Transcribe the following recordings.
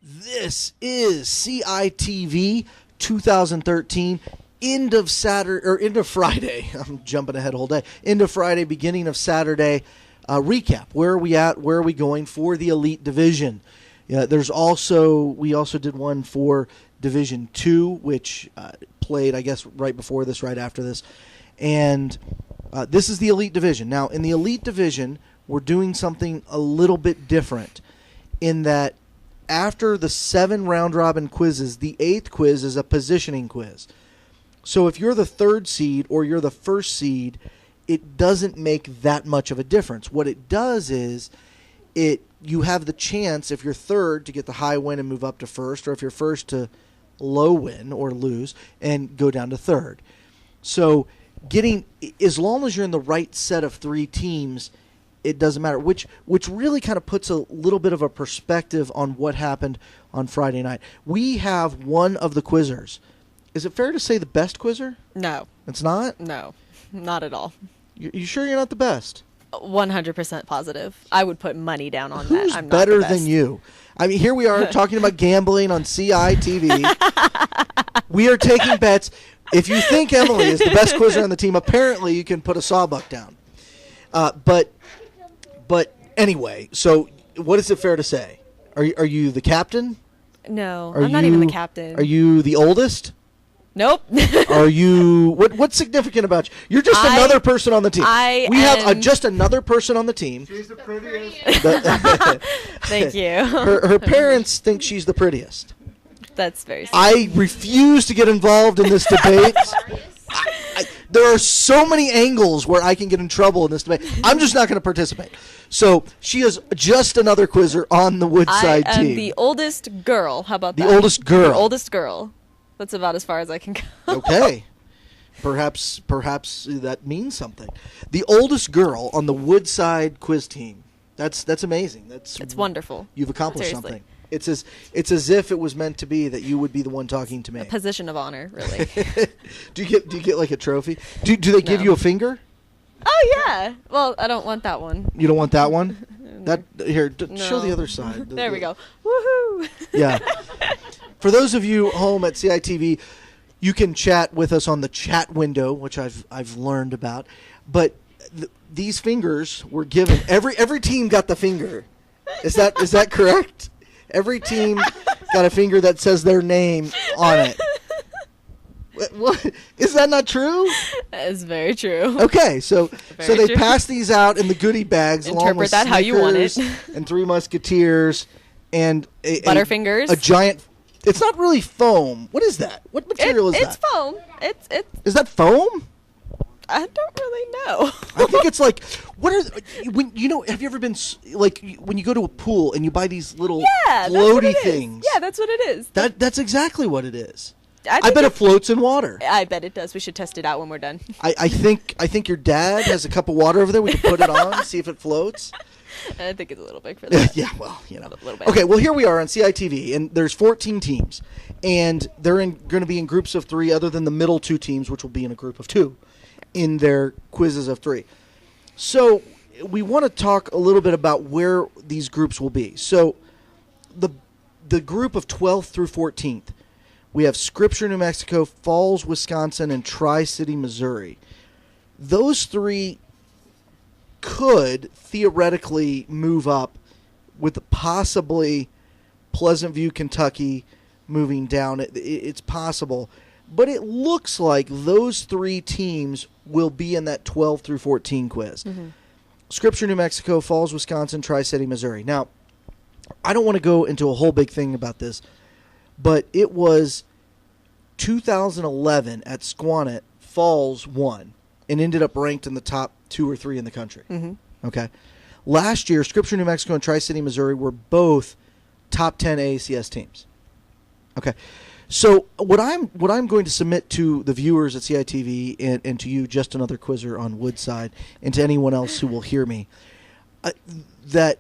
This is CI2013 end of Friday. I'm jumping ahead a whole day. End of Friday, beginning of Saturday recap. Where are we at? Where are we going for the Elite Division? We also did one for Division 2, which played, I guess, right before this, right after this. And this is the Elite Division. Now, in the Elite Division, we're doing something a little bit different in that after the 7 round-robin quizzes, the 8th quiz is a positioning quiz. So if you're the 3rd seed or you're the 1st seed, it doesn't make that much of a difference. What it does is you have the chance, if you're 3rd, to get the high win and move up to 1st, or if you're 1st to low win or lose and go down to 3rd. So as long as you're in the right set of 3 teams, it doesn't matter, which really kind of puts a little bit of a perspective on what happened on Friday night. We have one of the quizzers. Is it fair to say the best quizzer? No. It's not? No, not at all. You sure you're not the best? 100% positive. I would put money down on Who's that. I'm better not the best. than you? I mean, here we are talking about gambling on CI TV. We are taking bets. If you think Emily is the best quizzer on the team, apparently you can put a sawbuck down. But anyway, so what is it fair to say? Are you the captain? No, I'm not even the captain. Are you the oldest? Nope. Are you what's significant about you? You're just another person on the team. We have just another person on the team. She's the prettiest. Thank you. Her parents think she's the prettiest. That's very sweet. I refuse to get involved in this debate. There are so many angles where I can get in trouble in this debate. I'm just not going to participate. So she is just another quizzer on the Woodside team. I am the oldest girl. How about that? The oldest girl. The oldest girl. That's about as far as I can go. Okay. Perhaps that means something. The oldest girl on the Woodside quiz team. That's amazing. It's wonderful. You've accomplished Seriously. something. It's as if it was meant to be that you would be the one talking to me. A position of honor, really. Do you get like a trophy? Do they give you a finger? Oh yeah. Well, I don't want that one. You don't want that one? Show the other side. There we go. Woohoo! Yeah. For those of you home at CITV, you can chat with us on the chat window, which I've learned about. But these fingers were given. Every team got the finger. Is that correct? Every team got a finger that says their name on it. What? Is that not true? That is very true. Okay, so they true. pass these out in the goodie bags along with that how you want it. Snickers and Three Musketeers and Butterfingers. A giant. It's not really foam. What is that? What material is that? It's foam. It's. Is that foam? I don't really know. I think it's like, have you ever been, like, when you go to a pool and you buy these little floaty things? Yeah, that's what it is. That's exactly what it is. I bet it floats in water. I bet it does. We should test it out when we're done. I think your dad has a cup of water over there. We can put it on, see if it floats. I think it's a little big for that. Yeah, well, A little bit. Okay, well, here we are on CITV, and there's 14 teams. And they're going to be in groups of 3 other than the middle 2 teams, which will be in a group of 2 in their quizzes of 3. So we want to talk a little bit about where these groups will be. So the group of 12th through 14th, we have Scripture, New Mexico, Falls, Wisconsin, and Tri-City, Missouri. Those 3 could theoretically move up with possibly Pleasant View, Kentucky moving down. It's possible. But it looks like those 3 teams will be in that 12 through 14 quiz. Mm-hmm. Scripture, New Mexico, Falls, Wisconsin, Tri-City, Missouri. Now, I don't want to go into a whole big thing about this, but it was 2011 at Squannet, Falls won and ended up ranked in the top 2 or 3 in the country. Mm-hmm. Okay. Last year, Scripture, New Mexico, and Tri-City, Missouri were both top 10 AACS teams. Okay. So what I'm going to submit to the viewers at CITV and to you, just another quizzer on Woodside, and to anyone else who will hear me, that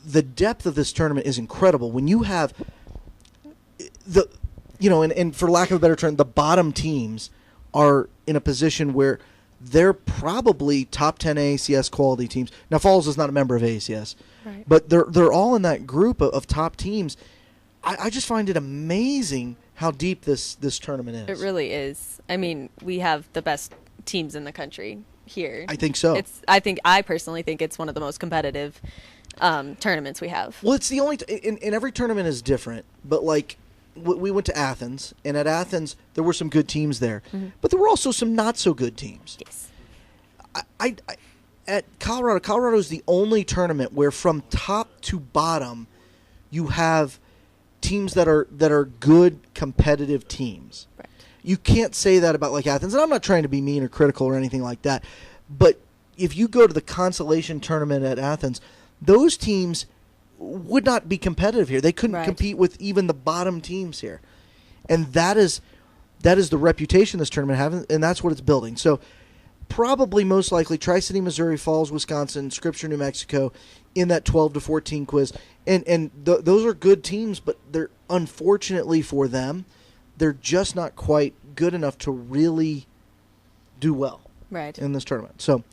the depth of this tournament is incredible. When you have and for lack of a better term, the bottom teams are in a position where they're probably top 10 AACS quality teams. Now, Falls is not a member of AACS, right, but they're all in that group of top teams. I just find it amazing how deep this tournament is. It really is. I mean, we have the best teams in the country here. I think so. I personally think it's one of the most competitive tournaments we have. Well, it's the only in every tournament is different, but like we went to Athens, and at Athens there were some good teams there, but there were also some not so good teams. Yes. I at Colorado is the only tournament where from top to bottom you have teams that are good competitive teams. Right. You can't say that about like Athens, and I'm not trying to be mean or critical or anything like that, but if you go to the consolation tournament at Athens, those teams would not be competitive here. They couldn't compete with even the bottom teams here. And that is the reputation this tournament has, and that's what it's building. So probably most likely Tri-City, Missouri, Falls, Wisconsin, Scripture, New Mexico in that 12 to 14 quiz. And those are good teams, but they're unfortunately for them, they're just not quite good enough to really do well in this tournament. So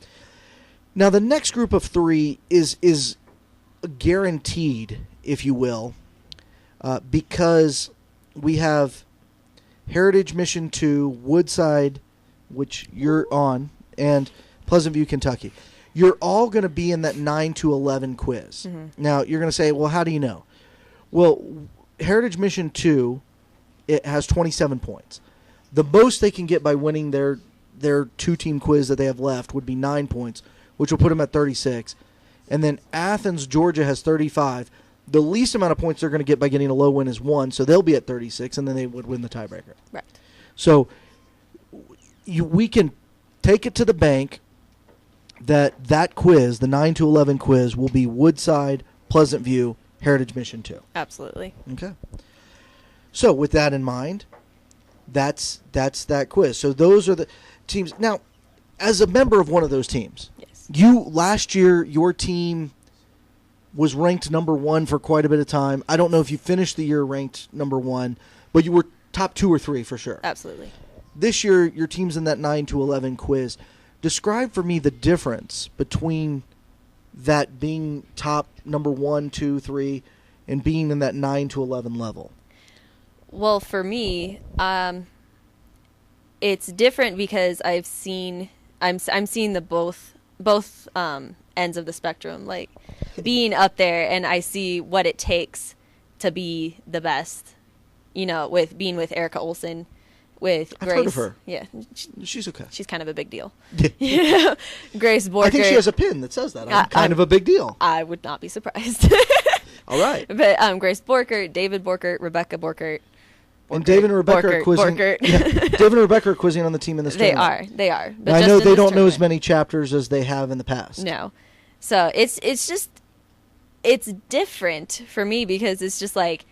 now the next group of three is guaranteed, if you will, because we have Heritage Mission 2, Woodside, which you're on, and Pleasant View, Kentucky. You're all going to be in that 9 to 11 quiz. Now, you're going to say, well, how do you know? Well, Heritage Mission 2, it has 27 points. The most they can get by winning their two-team quiz that they have left would be 9 points, which will put them at 36. And then Athens, Georgia has 35. The least amount of points they're going to get by getting a low win is 1, so they'll be at 36, and then they would win the tiebreaker. Right. So we can take it to the bank that quiz, the 9 to 11 quiz, will be Woodside, Pleasant View, Heritage Mission 2. Absolutely. Okay. So with that in mind, that's that quiz. So those are the teams. Now, as a member of one of those teams, last year your team was ranked number 1 for quite a bit of time. I don't know if you finished the year ranked number 1, but you were top 2 or 3 for sure. Absolutely. This year your team's in that 9 to 11 quiz. Describe for me the difference between that being top number 1, 2, 3 and being in that 9 to 11 level. Well, for me, it's different because I'm seeing the both ends of the spectrum, like being up there, and I see what it takes to be the best. You know, with being with Erica Olson, with Grace. I've heard of her. Yeah, she's okay. She's kind of a big deal. Yeah. Grace Borkert. I think she has a pin that says that. I'm kind of a big deal. I would not be surprised. All right. But Grace Borkert, David Borkert, Rebecca Borkert. And David and Rebecca are quizzing. Yeah, David and Rebecca are quizzing on the team in this tournament. They are. But I know they don't know as many chapters as they have in the past. No. So it's different for me because it's just like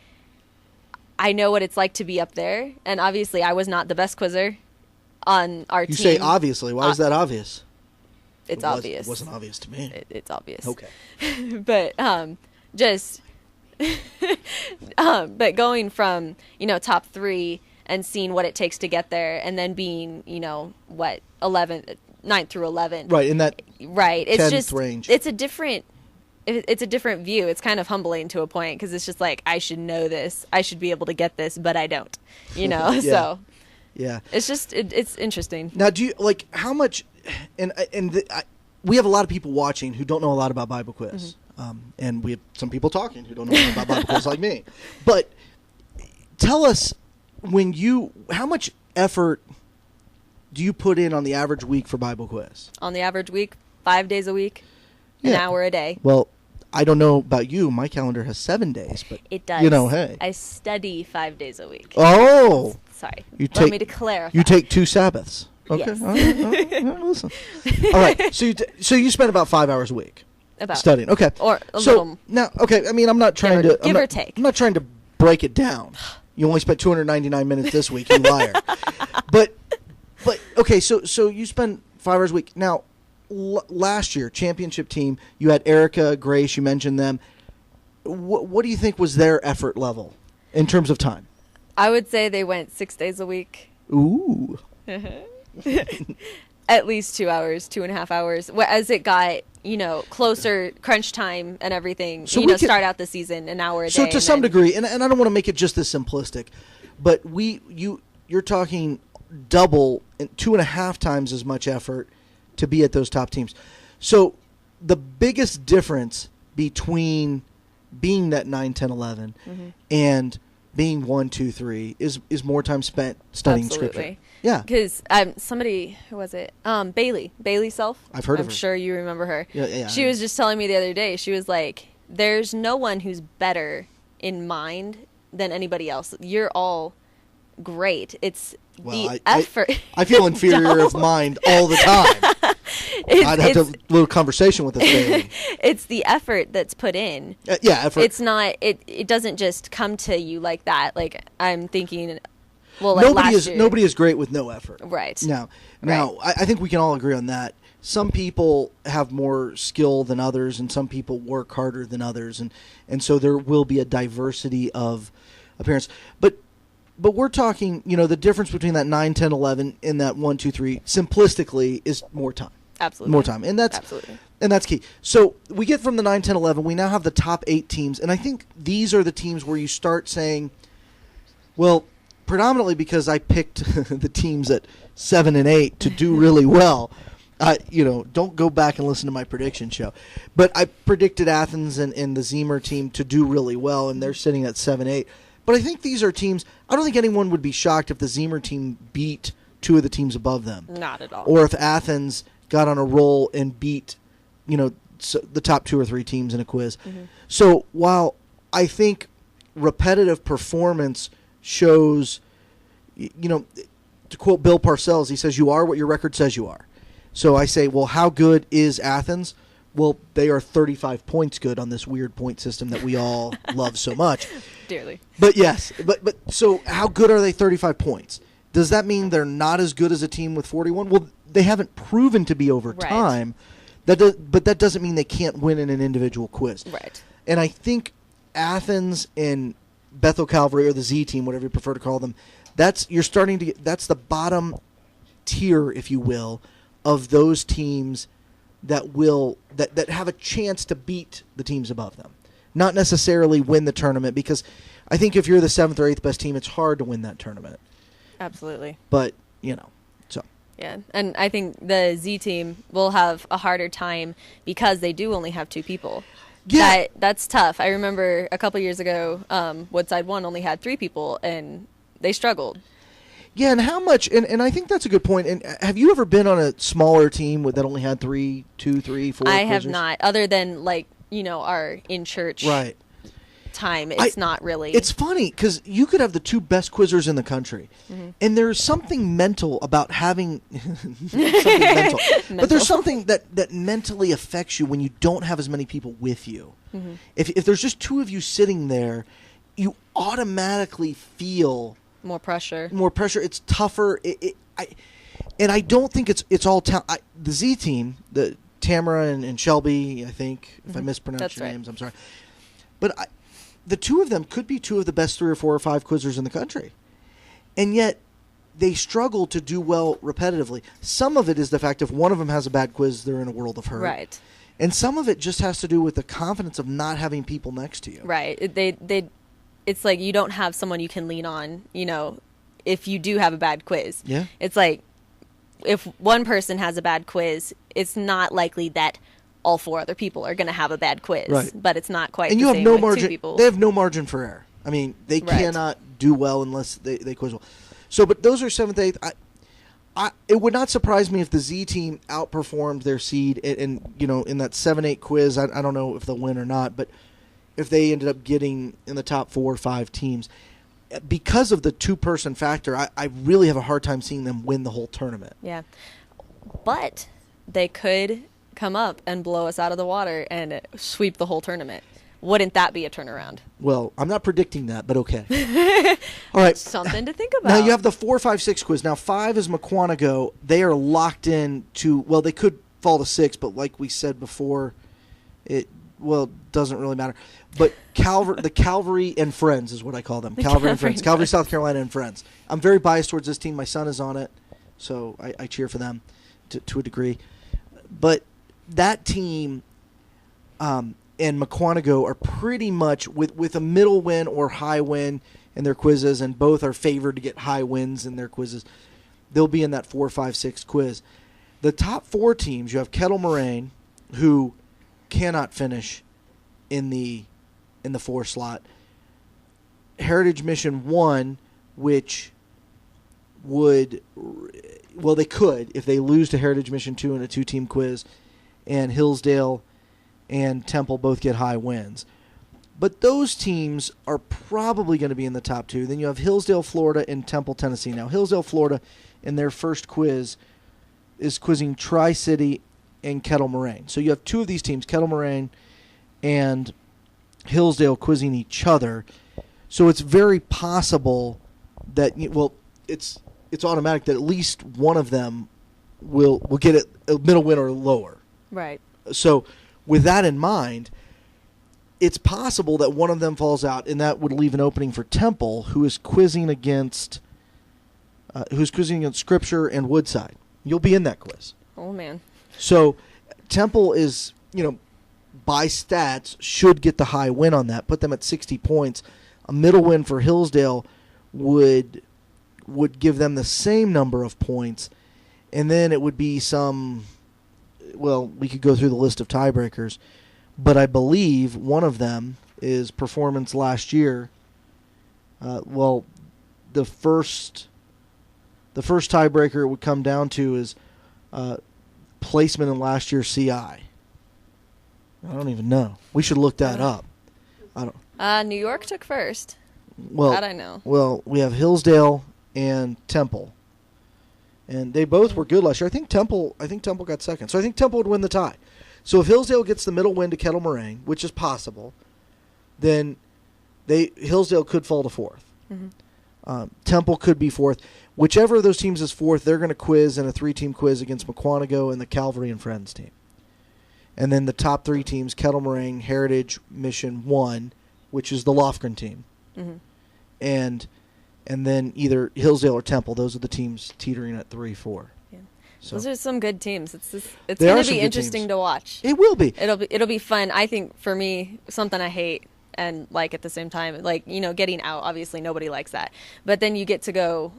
I know what it's like to be up there, and obviously I was not the best quizzer on our team. You say obviously. Why is that obvious? It's obvious. It wasn't obvious to me. It's obvious. Okay. But just but going from top 3 and seeing what it takes to get there, and then being 9 through 11, right in that it's just range. It's a different view. It's kind of humbling to a point because it's just like I should know this, I should be able to get this, but I don't. Yeah. So yeah, it's just it's interesting. Now, do you like how much? We have a lot of people watching who don't know a lot about Bible quiz. And we have some people talking who don't know about Bible quiz like me. But tell us, how much effort do you put in on the average week for Bible quiz? On the average week, 5 days a week, an hour a day. Well, I don't know about you. My calendar has 7 days, but it does. Hey. I study 5 days a week. Oh, sorry. Allow me to clarify. You take 2 Sabbaths. Okay. Yes. All right. Listen. All right. So you spend about 5 hours a week. About studying, okay, or a little. Now, okay. I mean, I'm not trying to give or take. I'm not trying to break it down. You only spent 299 minutes this week, you liar. But okay. So you spend 5 hours a week. Now, last year, championship team, you had Erica, Grace. You mentioned them. What do you think was their effort level in terms of time? I would say they went 6 days a week. Ooh. At least 2 hours, 2.5 hours. As it got closer crunch time and everything. So Start out the season an hour a day. So to some degree, and I don't want to make it just this simplistic, but you're talking double and 2.5 times as much effort to be at those top teams. So the biggest difference between being that 9, 10, 11 and being 1, 2, 3 is more time spent studying Scripture. Yeah. Because somebody, who was it? Bailey Self. I've heard of her. I'm sure you remember her. Yeah. She was just telling me the other day, she was like, there's no one who's better in mind than anybody else. You're all great. It's the effort. I feel inferior of mind all the time. I'd have to have a little conversation with this baby. It's the effort that's put in. Effort. It's not. It doesn't just come to you like that. Like I'm thinking. Well, like nobody is great with no effort. Right. Now, I think we can all agree on that. Some people have more skill than others, and some people work harder than others, and so there will be a diversity of appearance. But we're talking, the difference between that 9, 10, 11 and that 1, 2, 3, simplistically, is more time. Absolutely. More time. And that's key. So we get from the 9, 10, 11, we now have the top 8 teams, and I think these are the teams where you start saying, well, predominantly because I picked the teams at 7 and 8 to do really well. Don't go back and listen to my prediction show. But I predicted Athens and the Zemer team to do really well, and they're sitting at 7, 8. But I think these are teams, I don't think anyone would be shocked if the Zemer team beat 2 of the teams above them. Not at all. Or if Athens got on a roll and beat, the top 2 or 3 teams in a quiz. Mm-hmm. So while I think repetitive performance shows, to quote Bill Parcells, he says, you are what your record says you are. So I say, well, how good is Athens? Well, they are 35 points good on this weird point system that we all love so much. Dearly. But yes, but so how good are they 35 points? Does that mean they're not as good as a team with 41? Well, they haven't proven to be over time. But that doesn't mean they can't win in an individual quiz. Right. And I think Athens and Bethel Calvary, or the Z team, whatever you prefer to call them, that's the bottom tier, if you will, of those teams that have a chance to beat the teams above them. Not necessarily win the tournament, because I think if you're the 7th or 8th best team, it's hard to win that tournament. Absolutely. But, so. Yeah, and I think the Z team will have a harder time because they do only have 2 people. Yeah. That's tough. I remember a couple years ago, Woodside 1 only had 3 people, and they struggled. Yeah, and how much, and I think that's a good point. And have you ever been on a smaller team that only had 2, 3, 4 I quizzers? have not, other than, our in-church time. It's not really. It's funny, because you could have the 2 best quizzers in the country, and there's something mental about having something mental. But there's something that mentally affects you when you don't have as many people with you. Mm-hmm. If there's just 2 of you sitting there, you automatically feel more pressure. It's tougher. And I don't think it's all talent. The Z team, the Tamara and Shelby, I think, if I mispronounce your names, I'm sorry. But the 2 of them could be 2 of the best 3 or 4 or 5 quizzers in the country. And yet they struggle to do well repetitively. Some of it is the fact if one of them has a bad quiz, they're in a world of hurt. Right. And some of it just has to do with the confidence of not having people next to you. Right. It's like you don't have someone you can lean on, if you do have a bad quiz. Yeah. It's like if one person has a bad quiz, it's not likely that all 4 other people are going to have a bad quiz. Right. But it's not quite and the you have same no with margin. 2 people. They have no margin for error. I mean, they cannot do well unless they quiz well. So, but those are 7th, 8th. It would not surprise me if the Z team outperformed their seed in that 7-8 quiz. I don't know if they'll win or not, but if they ended up getting in the top 4 or 5 teams, because of the 2-person factor, I really have a hard time seeing them win the whole tournament. Yeah, but they could come up and blow us out of the water and sweep the whole tournament. Wouldn't that be a turnaround? Well, I'm not predicting that, but okay. All right. Something to think about. Now you have the 4, 5, 6 quiz. Now 5 is McQuanago. They are locked in to, well, they could fall to 6, but like we said before, it doesn't really matter. But the Calvary and Friends is what I call them. Calvary and Friends. Calvary, South Carolina and Friends. I'm very biased towards this team. My son is on it, so I cheer for them to a degree. But that team and McQuantico are pretty much with a middle win or high win in their quizzes, and both are favored to get high wins in their quizzes. They'll be in that 4, 5, 6 quiz. The top 4 teams, you have Kettle Moraine, who cannot finish in the 4 slot. Heritage Mission 1, which would, well, they could if they lose to Heritage Mission 2 in a 2-team quiz, and Hillsdale and Temple both get high wins. But those teams are probably going to be in the top 2. Then you have Hillsdale, Florida, and Temple, Tennessee. Now, Hillsdale, Florida, in their first quiz, is quizzing Tri-City and Kettle Moraine. So you have 2 of these teams, Kettle Moraine and Hillsdale, quizzing each other. So it's very possible that, well, it's automatic that at least one of them will get a middle win or lower. Right. So with that in mind, it's possible that one of them falls out, and that would leave an opening for Temple, who is quizzing against Scripture and Woodside. You'll be in that quiz. Oh, man. So Temple is, by stats, should get the high win on that, put them at 60 points. A middle win for Hillsdale would give them the same number of points, and then it would be we could go through the list of tiebreakers, but I believe one of them is performance last year. The first tiebreaker it would come down to is placement in last year's CI. I don't even know. We should look that up. I don't. New York took first. Well, that I know. Well, we have Hillsdale and Temple, and they both were good last year. I think Temple got second, so I think Temple would win the tie. So if Hillsdale gets the middle win to Kettle Moraine, which is possible, then Hillsdale could fall to 4th. Mm-hmm. Temple could be 4th. Whichever of those teams is 4th, they're going to quiz in a 3-team quiz against McQuantico and the Calvary and Friends team. And then the top 3 teams, Kettle Moraine, Heritage, Mission 1, which is the Lofgren team. Mm-hmm. And then either Hillsdale or Temple. Those are the teams teetering at 3, 4. Yeah. So those are some good teams. It's going to be interesting to watch. It will be. It'll be fun. I think for me, something I hate and like at the same time, getting out. Obviously, nobody likes that. But then you get to go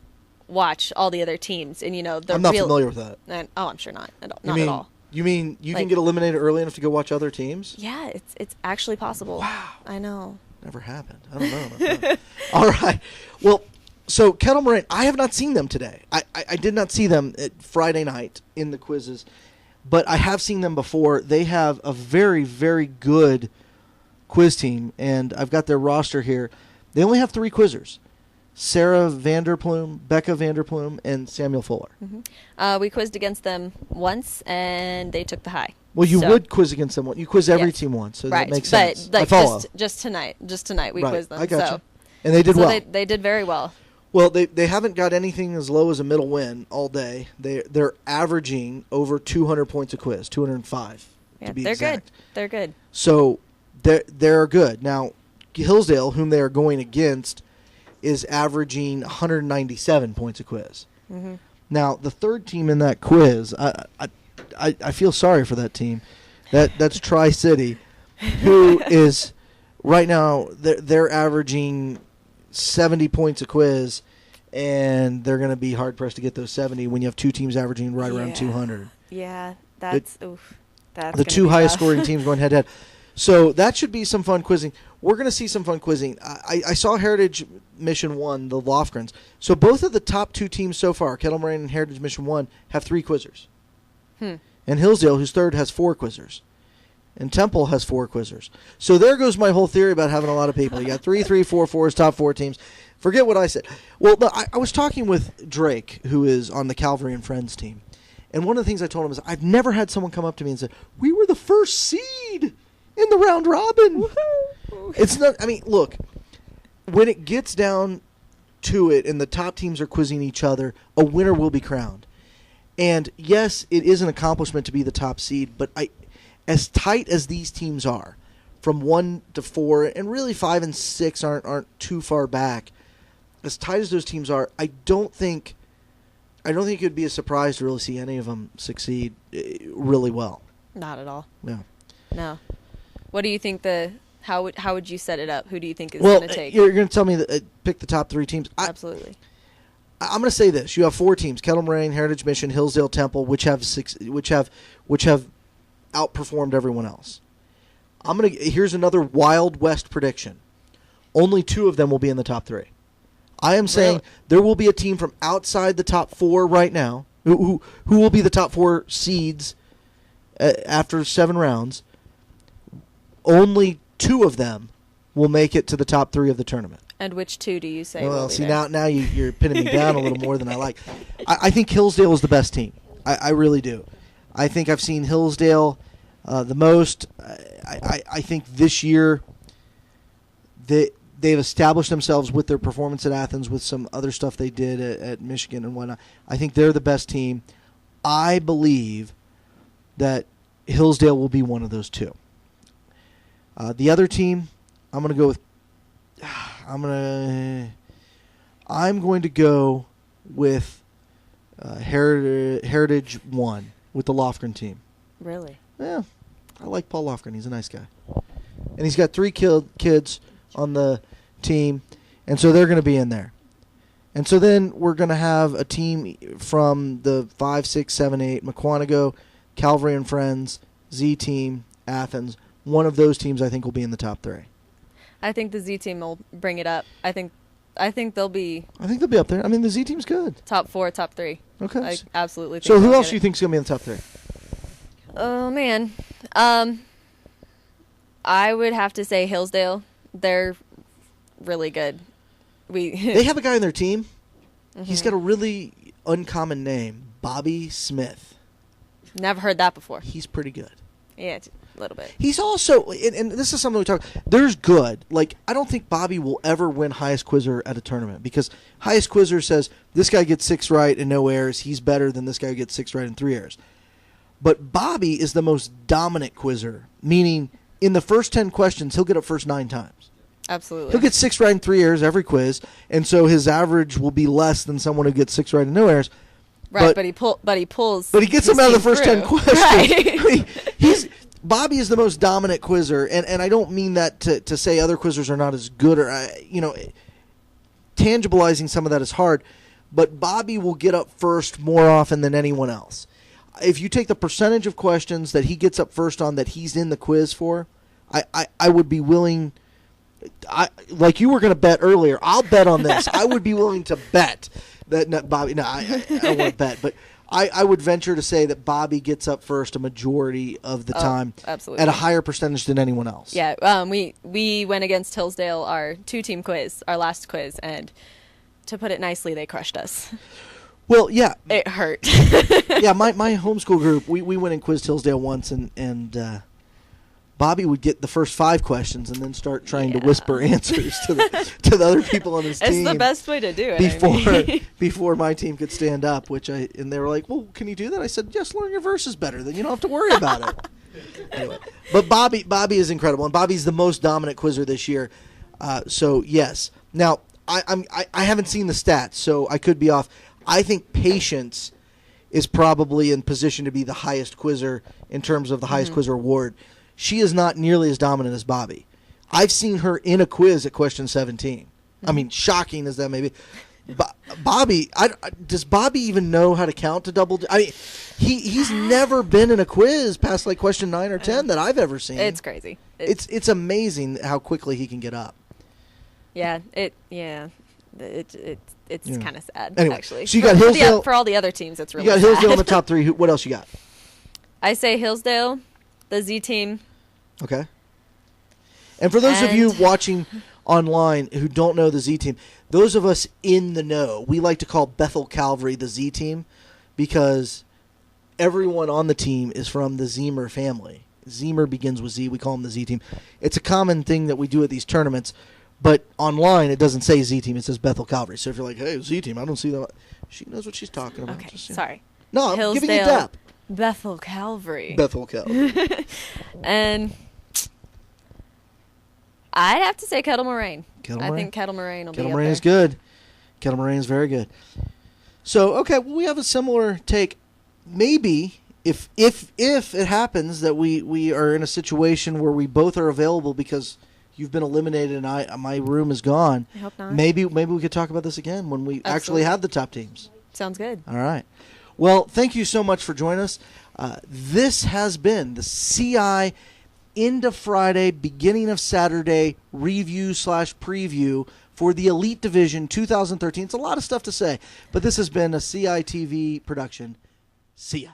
watch all the other teams, and I'm not familiar with that. I'm sure not. Not at all. You mean you can get eliminated early enough to go watch other teams? Yeah, it's actually possible. Wow. I know. Never happened. I don't know about that. All right. Well, so Kettle Moraine, I have not seen them today. I did not see them at Friday night in the quizzes, but I have seen them before. They have a very, very good quiz team, and I've got their roster here. They only have 3 quizzers. Sarah Vanderplume, Becca Vanderplume, and Samuel Fuller. Mm-hmm. We quizzed against them once, and they took the high. Well, you would quiz against them. You quiz every team once, so right. that makes sense. But I follow. Just tonight we quizzed them. I got you. And they did well. They did very well. Well, they haven't got anything as low as a middle win all day. They're averaging over 200 points a quiz, 205 to be exact. They're good. So they're good. Now, Hillsdale, whom they are going against, is averaging 197 points a quiz. Mm-hmm. Now, the third team in that quiz, I feel sorry for that team. That's Tri-City, who is right now they're averaging 70 points a quiz, and they're going to be hard pressed to get those 70 when you have 2 teams averaging right around 200. Yeah, that's the 2 highest scoring teams going head to head. So that should be some fun quizzing. We're going to see some fun quizzing. I saw Heritage Mission 1, the Lofgrens. So both of the top 2 teams so far, Kettle Moraine and Heritage Mission 1, have 3 quizzers. And Hillsdale, who's third, has 4 quizzers. And Temple has 4 quizzers. So there goes my whole theory about having a lot of people. You got 3, 3, 4, 4 as top 4 teams. Forget what I said. Well, no, I was talking with Drake, who is on the Calvary and Friends team. And one of the things I told him is I've never had someone come up to me and say, we were the first seed in the round robin. Woo-hoo. It's not, look, when it gets down to it and the top teams are quizzing each other, a winner will be crowned. And yes, it is an accomplishment to be the top seed, but as tight as these teams are, from 1 to 4, and really 5 and 6 aren't too far back, as tight as those teams are, I don't think it would be a surprise to really see any of them succeed really well. Not at all. No. No. What do you think how would you set it up? Who do you think is Well, going to take? you're going to tell me that pick the top 3 teams. Absolutely. I'm going to say this: you have 4 teams: Kettle Moraine, Heritage Mission, Hillsdale Temple, which have outperformed everyone else. Here's another Wild West prediction: only 2 of them will be in the top 3. I am saying there will be a team from outside the top 4 right now who will be the top 4 seeds after 7 rounds. Only 2 of them will make it to the top 3 of the tournament. And which 2 do you say? Well, see, now you're pinning me down a little more than I like. I think Hillsdale is the best team. I really do. I think I've seen Hillsdale the most. I think this year they've established themselves with their performance at Athens, with some other stuff they did at Michigan and whatnot. I think they're the best team. I believe that Hillsdale will be one of those 2. The other team, I'm going to go with. I'm going to go with Heritage 1 with the Lofgren team. Really? Yeah, I like Paul Lofgren. He's a nice guy, and he's got 3 kids on the team, and so they're going to be in there. And so then we're going to have a team from the 5, 6, 7, 8, Mukwonago, Calvary and Friends, Z Team, Athens. One of those teams I think will be in the top 3. I think the Z team will bring it up. I think they'll be. I think they'll be up there. I mean, the Z team's good. Top 4, top 3. Okay. I absolutely think so who they'll else get do you it. think is going to be in the top 3? Oh, man. I would have to say Hillsdale. They're really good. They have a guy on their team. He's got a really uncommon name, Bobby Smith. Never heard that before. He's pretty good. Yeah, a little bit. He's also, and this is something we talk. There's good. Like, I don't think Bobby will ever win highest quizzer at a tournament, because highest quizzer says this guy gets 6 right and no errors. He's better than this guy who gets 6 right and 3 errors. But Bobby is the most dominant quizzer, meaning in the first 10 questions he'll get up first 9 times. Absolutely. He'll get 6 right and 3 errors every quiz, and so his average will be less than someone who gets 6 right and no errors. Right, but he pulls. But he gets them out of the first 10 questions. Right. Bobby is the most dominant quizzer, and I don't mean that to say other quizzers are not as good, or tangibilizing some of that is hard, but Bobby will get up first more often than anyone else. If you take the percentage of questions that he gets up first on that he's in the quiz for, I would be willing. Like you were going to bet earlier, I'll bet on this. I would be willing to bet that Bobby. No, I don't want to bet, but I would venture to say that Bobby gets up first a majority of the time, absolutely, at a higher percentage than anyone else. Yeah, we went against Hillsdale, our 2-team quiz, our last quiz, and to put it nicely, they crushed us. Well, yeah, it hurt. Yeah, my homeschool group, we went and quizzed Hillsdale once, and Bobby would get the first 5 questions and then start trying to whisper answers to the other people on his team. It's the best way to do it. Before my team could stand up, and they were like, "Well, can you do that?" I said, "Yes, learn your verses better, then you don't have to worry about it." Anyway, but Bobby is incredible, and Bobby's the most dominant quizzer this year. So yes. Now I haven't seen the stats, so I could be off. I think Patience is probably in position to be the highest quizzer in terms of the highest quizzer award. She is not nearly as dominant as Bobby. I've seen her in a quiz at question 17. I mean, shocking as that may be. Bobby, does Bobby even know how to count to double? I mean, he's never been in a quiz past like question 9 or 10 that I've ever seen. It's crazy. It's amazing how quickly he can get up. Yeah, it's kind of sad, anyway, actually. So you got Hillsdale for all the other teams. It's really you got sad. Hillsdale in the top 3. What else you got? I say Hillsdale, the Z team. Okay. And for those of you watching online who don't know the Z team, those of us in the know, we like to call Bethel Calvary the Z team because everyone on the team is from the Zemer family. Zemer begins with Z. We call them the Z team. It's a common thing that we do at these tournaments, but online it doesn't say Z team. It says Bethel Calvary. So if you're like, hey, Z team, I don't see that. She knows what she's talking about. Okay, sorry. No, I'm Hillsdale, giving you depth. Bethel Calvary. Bethel Calvary. And I'd have to say Kettle Moraine. Kettle I Moraine? think Kettle Moraine will be Kettle up Moraine there. is good. Kettle Moraine is very good. So, okay, well, we have a similar take. Maybe if it happens that we are in a situation where we both are available because you've been eliminated and my room is gone, I hope not. maybe we could talk about this again when we actually have the top teams. Sounds good. All right. Well, thank you so much for joining us. This has been the CI into Friday, beginning of Saturday review/preview for the Elite Division 2013. It's a lot of stuff to say, but this has been a CI TV production. See ya.